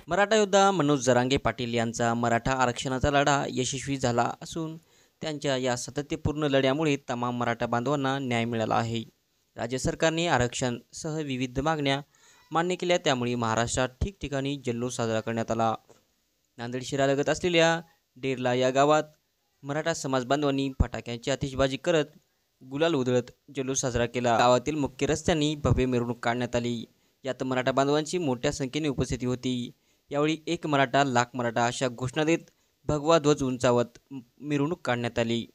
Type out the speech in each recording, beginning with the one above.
मराठा योद्धा मनोज जरांगे पाटील यांचा मराठा आरक्षणाचा लढा यशस्वी झाला असून त्यांच्या या सातत्यपूर्ण लढ्यामुळे तमाम मराठा बांधवांना न्याय मिळाला आहे। राज्य सरकारने आरक्षणासह विविध मागण्या मान्य केल्या, त्यामुळे महाराष्ट्रात ठिकठिकाणी जल्लोष साजरा करण्यात आला। नांदेड शहरालगत असलेल्या डेरला या गावात मराठा समाज बांधवांनी फटाक्यांची आतिषबाजी करत गुलाल उधळत जल्लोष साजरा केला। गावातील मुख्य रस्त्यांनी भव्य मिरवणूक काढण्यात आली। यात मराठा बांधवांची मोठ्या संख्येने उपस्थिती होती। यावेळी एक मराठा लाख मराठा अशा घोषणा देत भगवा ध्वज उंचावत मिरवणूक काढण्यात आली।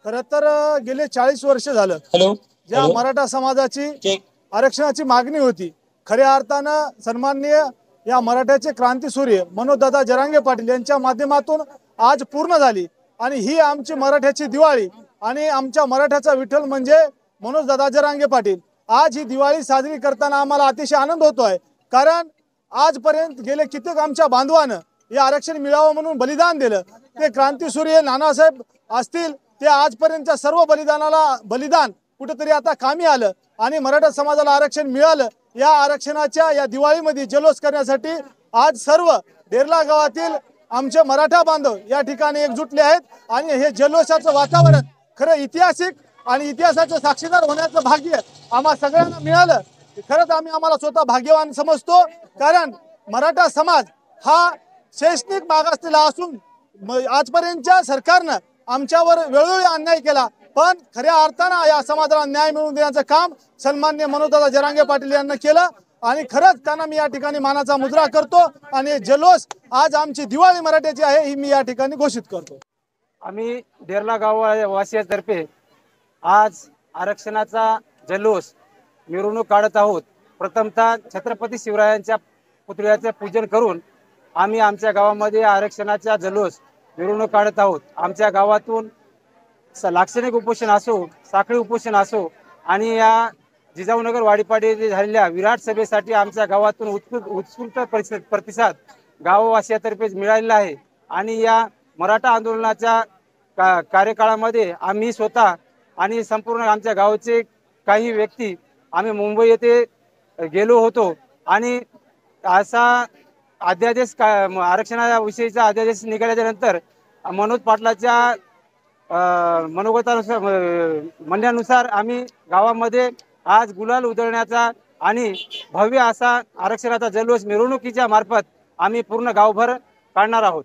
खरं तर गेले 40 वर्ष झालं ज्या मराठा समाजाची आरक्षणाची मागणी होती, खऱ्या अर्थानं सन्माननीय या मराठ्याचे क्रांतीसूर्य मनोजदादा जरांगे पाटील यांच्या माध्यमातून आज पूर्ण झाली। आणि ही आमची मराठ्याची दिवाळी आणि आमच्या मराठ्याचा विठ्ठल म्हणजे मनोजदादा जरांगे पाटील। आज ही दिवाळी साजरी करताना आम्हाला अतिशय आनंद होतोय, कारण आजपर्यंत गेले कित्येक आमच्या बांधवानं हे आरक्षण मिळावं म्हणून बलिदान दिलं। ते क्रांतीसूर्य नानासाहेब असतील, ते आजपर्यंतच्या सर्व बलिदान कुठेतरी आता कामी आलं आणि मराठा समाजाला आरक्षण मिळालं। या आरक्षणाच्या या दिवाळीमध्ये जल्लोष करण्यासाठी आज सर्व डेरला गावातील आमचे मराठा बांधव या ठिकाणी एकजुटले आहेत आणि हे जल्लोषाचं वातावरण खरं ऐतिहासिक आणि इतिहासाचं साक्षीदार होण्याचं भाग्य आम्हा सगळ्यांना मिळालं। खरंच आम्हाला स्वतः भाग्यवान समजतो, कारण मराठा समाज हा शैक्षणिक मागासलेला असून आजपर्यंतच्या सरकारनं आमच्यावर वेळोवेळी अन्याय केला, पण खऱ्या अर्थानं या समाजाला न्याय मिळवून देण्याचं काम सन्माननीय मनोजदादा जरांगे पाटील यांनी केलं आणि खरंच त्यांना मी या ठिकाणी मानाचा मुजरा करतो आणि जल्लोष आज आमची दिवाळी मराठ्याची आहे ही मी या ठिकाणी घोषित करतो। आम्ही डेरला गाववासियांतर्फे आज आरक्षणाचा जल्लोष मिरवणूक काढत आहोत। प्रथमतः छत्रपती शिवरायांच्या पुतळ्याचे पूजन करून आम्ही आमच्या गावामध्ये आरक्षणाचा जल्लोष मिरवणूक काढत आहोत। आमच्या गावातून लाक्षणिक उपोषण असो, साखळी उपोषण असो आणि या जिजाऊनगर वाडीपाडी येथे झालेल्या विराट सभेसाठी आमच्या गावातून उत्स्फूर्त प्रतिसाद गाववासियांतर्फे मिळालेला आहे। आणि या मराठा आंदोलनाच्या कार्यकाळामध्ये आम्ही स्वतः आणि संपूर्ण आमच्या गावचे काही व्यक्ती आम्ही मुंबई येथे गेलो होतो आणि असा अध्यादेश आरक्षणाविषयीचा अध्यादेश निघाल्याच्या नंतर मनोज पाटलाच्या मनोगतानुसार म्हणण्यानुसार आम्ही गावामध्ये आज गुलाल उधळण्याचा आणि भव्य असा आरक्षणाचा जल्लोष मिरवणुकीच्या मार्फत आम्ही पूर्ण गावभर काढणार आहोत।